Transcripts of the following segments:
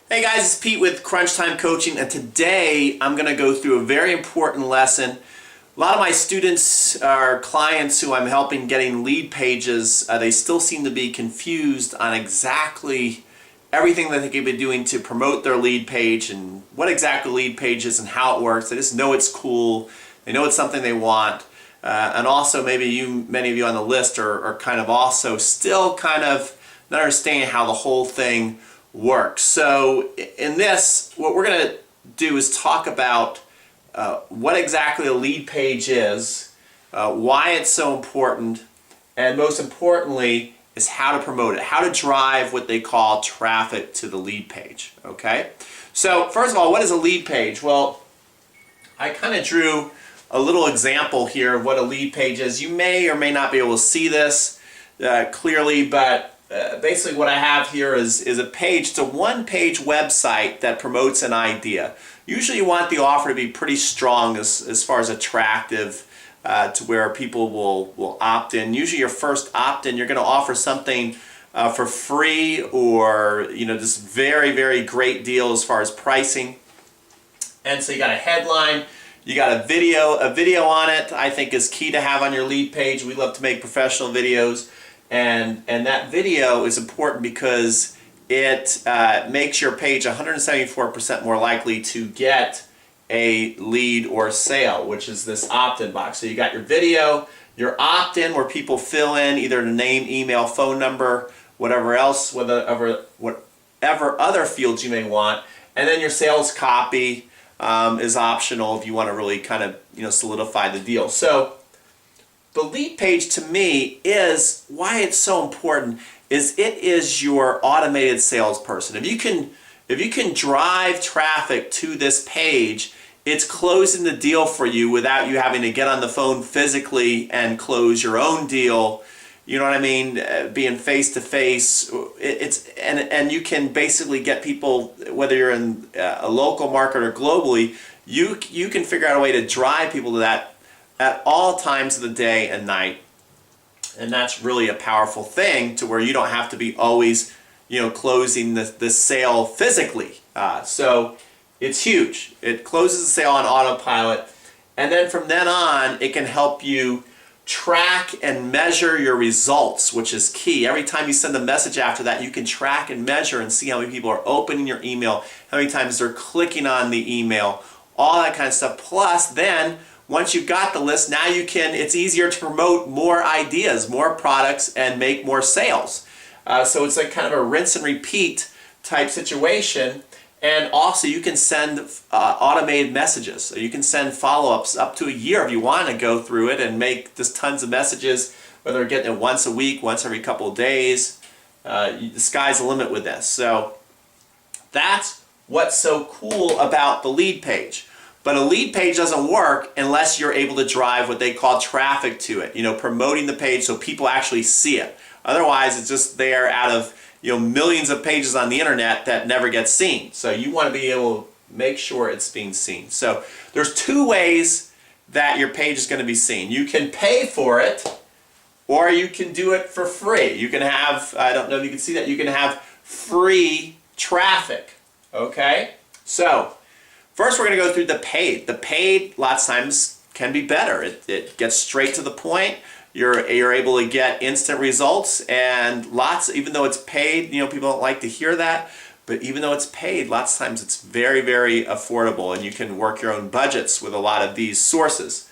Hey guys, it's Pete with Crunch Time Coaching, and today I'm going to go through a very important lesson. A lot of my students or clients who I'm helping getting lead pages, they still seem to be confused on exactly everything that they could be doing to promote their lead page and what exactly lead page is and how it works. They just know it's cool, they know it's something they want, and also maybe many of you on the list are kind of also still kind of not understanding how the whole thing works. So in this, what we're going to do is talk about what exactly a lead page is, why it's so important, and most importantly is how to promote it, how to drive what they call traffic to the lead page. Okay, so first of all, what is a lead page? Well, I kind of drew a little example here of what a lead page is. You may or may not be able to see this clearly, but basically what I have here is a page. It's a one-page website that promotes an idea. Usually you want the offer to be pretty strong as far as attractive to where people will opt in. Usually your first opt-in, you're going to offer something for free, or this very, very great deal as far as pricing. And so you got a headline, you got a video on it. I think is key to have on your lead page. We love to make professional videos. And that video is important because it makes your page 174% more likely to get a lead or sale, which is this opt-in box. So you got your video, your opt-in where people fill in either the name, email, phone number, whatever else, whatever other fields you may want, and then your sales copy is optional if you want to really kind of solidify the deal. So the lead page, to me, is why it's so important. Is it is your automated salesperson. If you can drive traffic to this page, it's closing the deal for you without you having to get on the phone physically and close your own deal. You know what I mean? Being face to face. And you can basically get people, whether you're in a local market or globally, you can figure out a way to drive people to that at all times of the day and night. And that's really a powerful thing, to where you don't have to be always closing the sale physically. So it's huge. It closes the sale on autopilot, and then from then on it can help you track and measure your results, which is key. Every time you send a message after that, you can track and measure and see how many people are opening your email, how many times they're clicking on the email, all that kind of stuff. Plus then, once you've got the list, now it's easier to promote more ideas, more products, and make more sales. So it's like kind of a rinse and repeat type situation. And also you can send automated messages. So you can send follow-ups up to a year if you want to go through it and make just tons of messages, whether you're getting it once a week, once every couple of days. The sky's the limit with this. So that's what's so cool about the lead page. But a lead page doesn't work unless you're able to drive what they call traffic to it, promoting the page so people actually see it. Otherwise, it's just there out of millions of pages on the internet that never get seen. So you want to be able to make sure it's being seen. So there's two ways that your page is going to be seen. You can pay for it, or you can do it for free. You can have, I don't know if you can see that, you can have free traffic. Okay? So first, we're going to go through the paid. The paid, lots of times, can be better. It gets straight to the point. You're able to get instant results, and even though it's paid, people don't like to hear that, but even though it's paid, lots of times it's very, very affordable, and you can work your own budgets with a lot of these sources.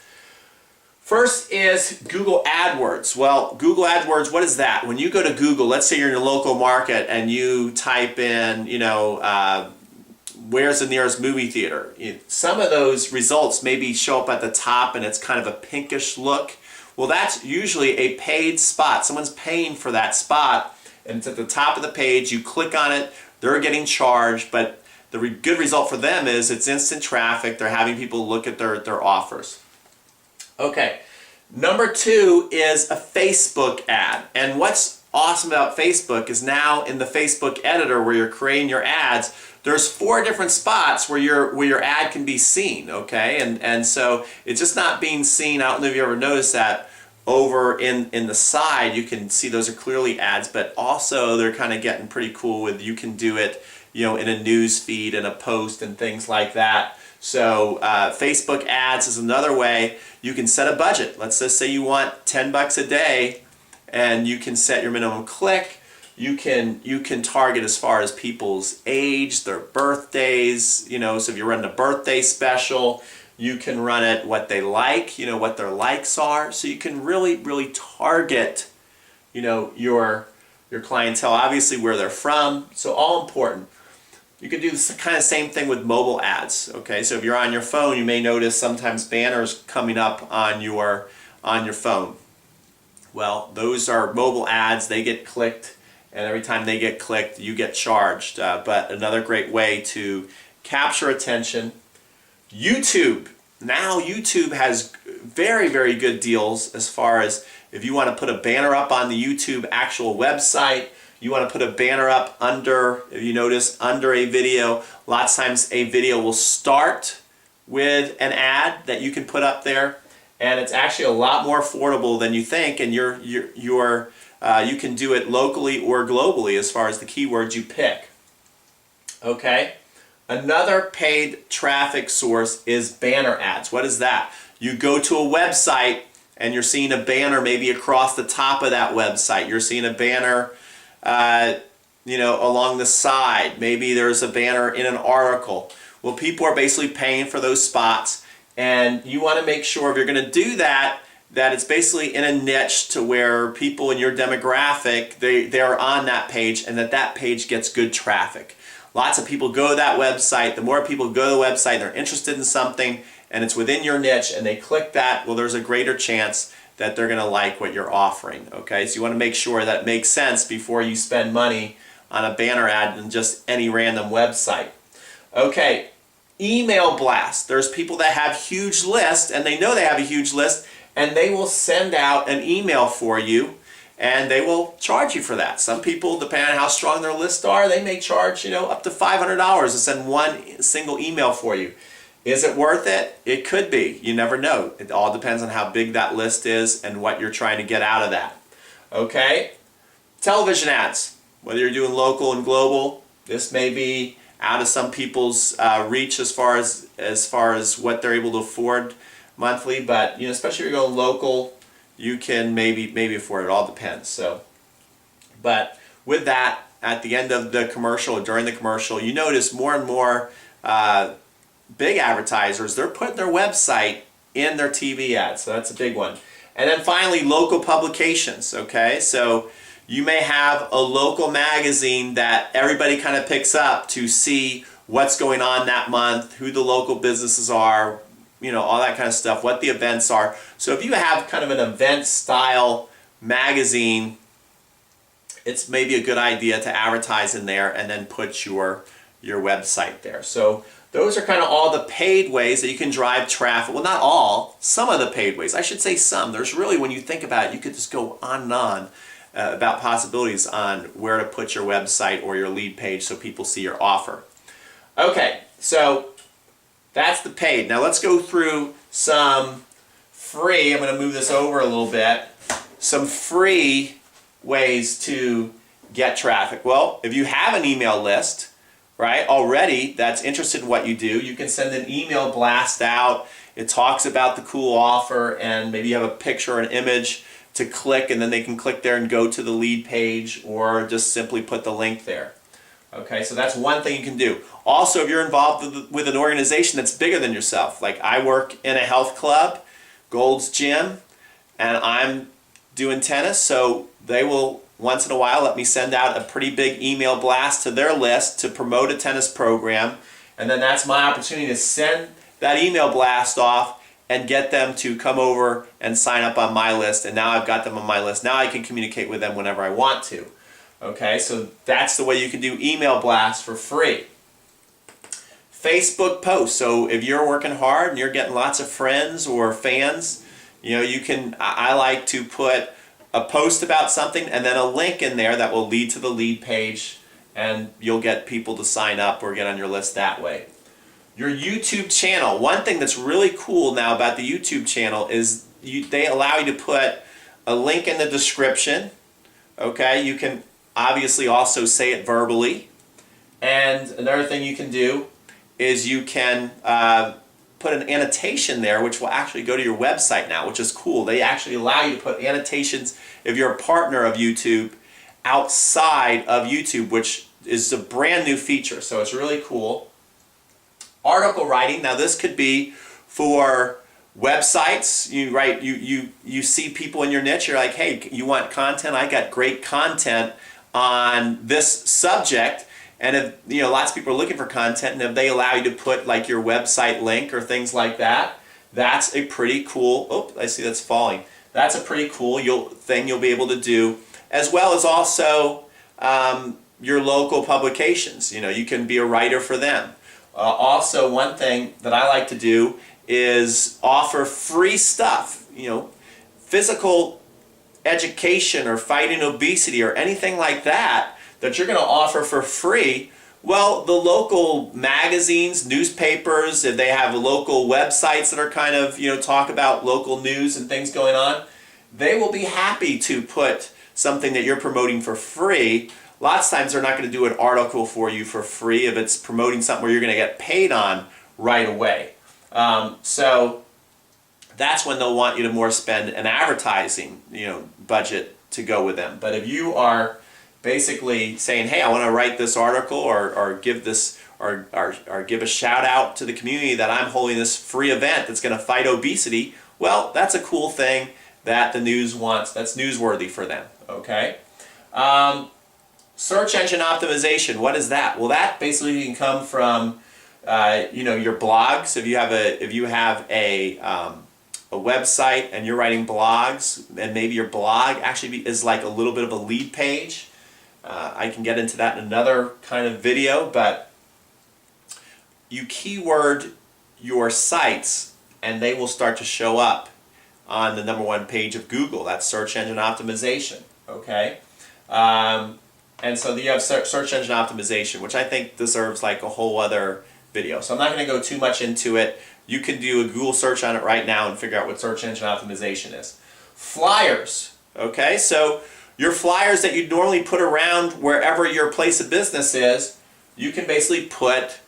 First is Google AdWords. Well, Google AdWords, what is that? When you go to Google, let's say you're in your local market and you type in, where's the nearest movie theater? Some of those results maybe show up at the top and it's kind of a pinkish look. Well, that's usually a paid spot. Someone's paying for that spot, and it's at the top of the page. You click on it, they're getting charged, but the good result for them is it's instant traffic. They're having people look at their offers. Okay, number two is a Facebook ad. And what's awesome about Facebook is now in the Facebook editor where you're creating your ads, there's 4 different spots where your ad can be seen, okay? And so it's just not being seen, I don't know if you ever noticed that, over in the side, you can see those are clearly ads, but also they're kind of getting pretty cool with, you can do it, you know, in a news feed and a post and things like that. So Facebook ads is another way. You can set a budget. Let's just say you want 10 bucks a day, and you can set your minimum click. You can target as far as people's age, their birthdays, you know, so if you're running a birthday special, you can run it what they like, you know, what their likes are. So you can really target, you know, your clientele, obviously where they're from. So all important. You can do this kind of same thing with mobile ads. Okay, so if you're on your phone, you may notice sometimes banners coming up on your phone. Well, those are mobile ads. They get clicked, and every time they get clicked, you get charged. But another great way to capture attention. YouTube. Now YouTube has very good deals as far as if you want to put a banner up on the YouTube actual website, you want to put a banner up under, if you notice, under a video. Lots of times a video will start with an ad that you can put up there, and it's actually a lot more affordable than you think, and you can do it locally or globally as far as the keywords you pick. Okay? Another paid traffic source is banner ads. What is that? You go to a website and you're seeing a banner maybe across the top of that website. You're seeing a banner you know, along the side. Maybe there's a banner in an article. Well, people are basically paying for those spots, and you want to make sure if you're going to do that, that it's basically in a niche to where people in your demographic, they're on that page, and that page gets good traffic. Lots of people go to that website. The more people go to the website, they're interested in something, and it's within your niche, and they click that, well, there's a greater chance that they're going to like what you're offering. Okay, so you want to make sure that makes sense before you spend money on a banner ad than just any random website. Okay, email blast. There's people that have huge lists, and they know they have a huge list, and they will send out an email for you, and they will charge you for that. Some people, depending on how strong their lists are, they may charge, you know, up to $500 to send one single email for you. Is it worth it? It could be. You never know. It all depends on how big that list is and what you're trying to get out of that. Okay? Television ads. Whether you're doing local and global, this may be out of some people's reach as far as what they're able to afford monthly, but you know, especially if you're going local, you can maybe afford it. All depends. So, but with that, at the end of the commercial or during the commercial, you notice more and more big advertisers, they're putting their website in their TV ads. So that's a big one. And then finally, local publications. Okay, so you may have a local magazine that everybody kind of picks up to see what's going on that month, who the local businesses are, you know, all that kind of stuff, what the events are. So if you have kind of an event style magazine, it's maybe a good idea to advertise in there and then put your website there. So those are kind of all the paid ways that you can drive traffic. Well, not all, some of the paid ways. I should say some. There's really, when you think about it, you could just go on and on about possibilities on where to put your website or your lead page so people see your offer. Okay, so that's the paid. Now let's go through some free, I'm going to move this over a little bit, some free ways to get traffic. Well, if you have an email list, right, already that's interested in what you do, you can send an email blast out. It talks about the cool offer, and maybe you have a picture or an image to click, and then they can click there and go to the lead page, or just simply put the link there. Okay, so that's one thing you can do. Also, if you're involved with an organization that's bigger than yourself, like I work in a health club, Gold's Gym, and I'm doing tennis, so they will once in a while let me send out a pretty big email blast to their list to promote a tennis program, and then that's my opportunity to send that email blast off and get them to come over and sign up on my list, and now I've got them on my list. Now I can communicate with them whenever I want to. Okay, so that's the way you can do email blasts for free. Facebook posts. So if you're working hard and you're getting lots of friends or fans, you know, you can, I like to put a post about something and then a link in there that will lead to the lead page, and you'll get people to sign up or get on your list that way. Your YouTube channel. One thing that's really cool now about the YouTube channel is they allow you to put a link in the description. Okay, you can obviously also say it verbally. And another thing you can do is you can put an annotation there, which will actually go to your website now, which is cool. They actually allow you to put annotations if you're a partner of YouTube outside of YouTube, which is a brand new feature. So it's really cool. Article writing. Now this could be for websites. You write, you see people in your niche. You're like, hey, you want content? I got great content on this subject. And if lots of people are looking for content, and if they allow you to put like your website link or things like that, that's a pretty cool. Oh, I see that's falling. That's a pretty cool thing you'll be able to do, as well as also your local publications. You can be a writer for them. Also, one thing that I like to do is offer free stuff. Physical education or fighting obesity or anything like that you're going to offer for free. Well, the local magazines, newspapers, if they have local websites that are kind of, talk about local news and things going on, they will be happy to put something that you're promoting for free. Lots of times they're not going to do an article for you for free if it's promoting something where you're going to get paid on right away. So that's when they'll want you to more spend an advertising, budget to go with them. But if you are basically saying, hey, I want to write this article or give this or give a shout out to the community that I'm holding this free event that's going to fight obesity, well, that's a cool thing that the news wants. That's newsworthy for them. Okay. Search engine optimization. What is that? Well, that basically can come from your blogs. If you have a website and you're writing blogs, and maybe your blog actually is like a little bit of a lead page. I can get into that in another kind of video, but you keyword your sites and they will start to show up on the #1 page of Google. That's search engine optimization. Okay, and so you have search engine optimization, which I think deserves like a whole other video. So I'm not going to go too much into it. You can do a Google search on it right now and figure out what search engine optimization is. Flyers. Okay, so your flyers that you normally put around wherever your place of business is, you can basically put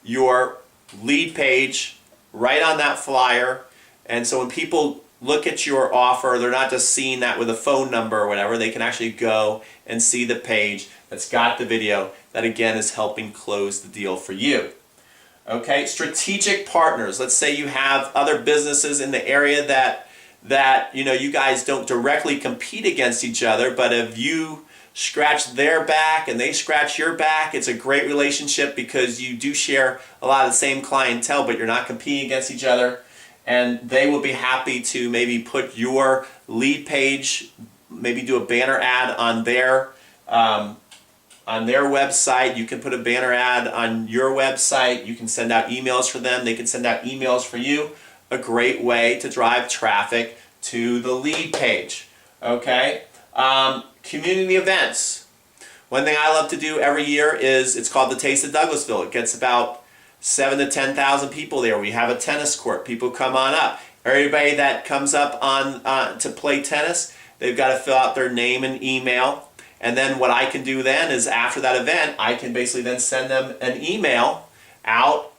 your lead page right on that flyer. And so when people look at your offer, they're not just seeing that with a phone number or whatever. They can actually go and see the page that's got the video that again is helping close the deal for you. Okay, strategic partners. Let's say you have other businesses in the area that you guys don't directly compete against each other, but if you scratch their back and they scratch your back, it's a great relationship because you do share a lot of the same clientele, but you're not competing against each other. And they will be happy to maybe put your lead page, maybe do a banner ad on their website. You can put a banner ad on your website. You can send out emails for them. They can send out emails for you. A great way to drive traffic to the lead page. Okay, community events. One thing I love to do every year is it's called the Taste of Douglasville. It gets about 7,000 to 10,000 people there. We have a tennis court. People come on up. Everybody that comes up on to play tennis, they've got to fill out their name and email. And then what I can do then is after that event, I can basically then send them an email out.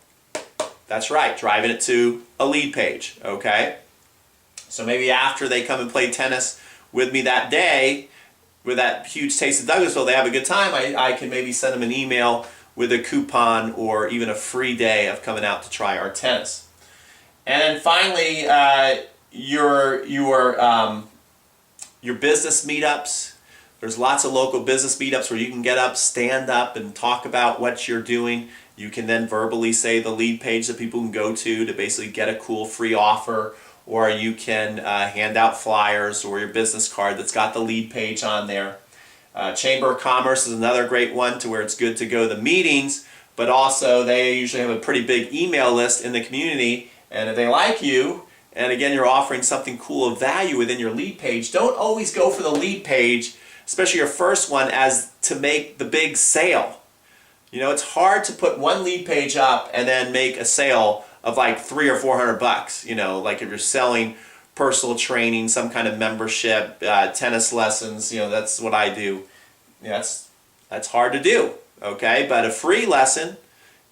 That's right, driving it to a lead page, okay? So maybe after they come and play tennis with me that day, with that huge Taste of Douglasville, they have a good time, I can maybe send them an email with a coupon or even a free day of coming out to try our tennis. And then finally, your business meetups. There's lots of local business meetups where you can get up, stand up, and talk about what you're doing. You can then verbally say the lead page that people can go to basically get a cool free offer, or you can hand out flyers or your business card that's got the lead page on there. Chamber of Commerce is another great one to where it's good to go to the meetings, but also they usually have a pretty big email list in the community, and if they like you, and again you're offering something cool of value within your lead page, don't always go for the lead page, especially your first one, as to make the big sale. It's hard to put one lead page up and then make a sale of like $300 or $400. Like if you're selling personal training, some kind of membership, tennis lessons. That's what I do. That's hard to do, okay? But a free lesson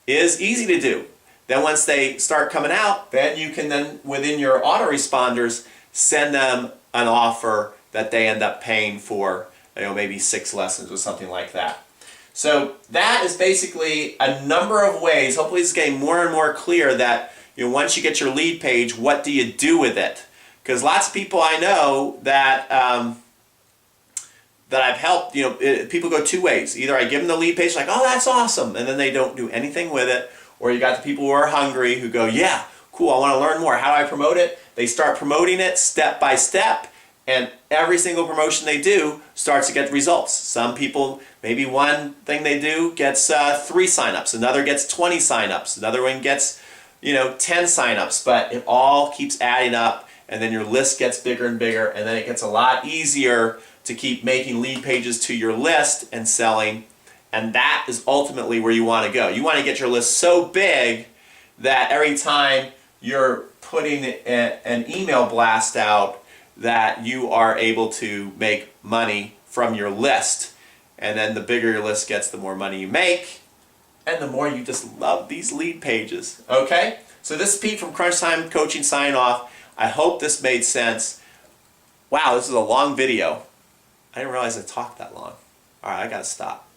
is easy to do. Then once they start coming out, then you can then, within your autoresponders, send them an offer that they end up paying for, maybe 6 lessons or something like that. So that is basically a number of ways. Hopefully it's getting more and more clear that once you get your lead page, what do you do with it? Because lots of people I know that that I've helped, people go 2 ways. Either I give them the lead page, like, oh, that's awesome, and then they don't do anything with it. Or you got the people who are hungry who go, yeah, cool, I want to learn more. How do I promote it? They start promoting it step by step, and every single promotion they do starts to get results. Some people, maybe one thing they do gets 3 signups, another gets 20 signups, another one gets 10 signups, but it all keeps adding up, and then your list gets bigger and bigger, and then it gets a lot easier to keep making lead pages to your list and selling. And that is ultimately where you want to go. You want to get your list so big that every time you're putting an email blast out, that you are able to make money from your list. And then the bigger your list gets, the more money you make, and the more you just love these lead pages. Okay? So this is Pete from Crunch Time Coaching signing off. I hope this made sense. Wow, this is a long video. I didn't realize I talked that long. All right, I gotta stop.